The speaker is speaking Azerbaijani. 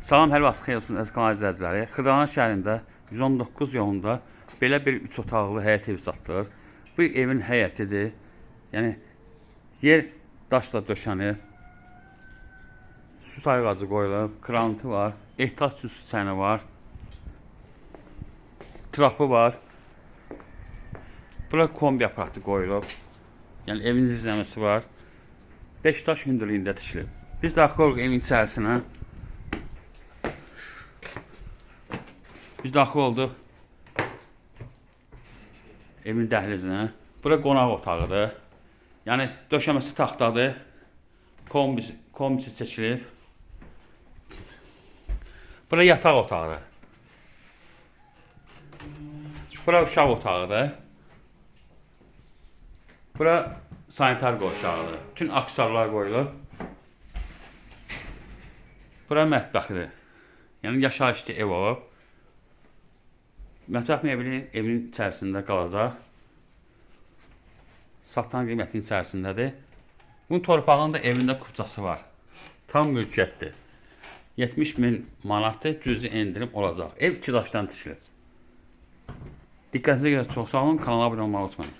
Salam, hər vaxt xeyir olsun əziz kanal izləyiciləri. Xırdalan şəhərində 119 yolunda belə bir 3 otaqlı həyət evi satılır. Bu evin həyətidir. Yəni yer daşla döşənib. Su sayğacı qoyulub, krantı var, ehtiyac su çəni var. Trapı var. Bura kombi aparatı qoyulub. Yəni evin zizləməsi var. 5 daş hündürlüyündə tikilib. Biz daxil oluq evin içərisinə. Biz daxil olduq evin dəhlizinə. Bura qonaq otağıdır. Yəni döşəməsi taxtadır. Kombisi çəkilib. Bura yataq otağıdır. Bura uşaq otağıdır. Bura sanitar qovşağıdır. Bütün aksessuarlar qoyulub. Bura mətbəxidir. Yəni yaşayışlı ev olub. Mətbəx mebeli evin içərisində qalacaq. Satılan qiymətin içərisindədir. Bunun torpağının da evində kupçası var. Tam mülkiyyətdir. 70.000 manatdır, cüzi endirim olacaq. Ev 2 daşdan tikilib. Diqqətinizə görə çox sağ olun, kanala abunə olmağı unutmayın.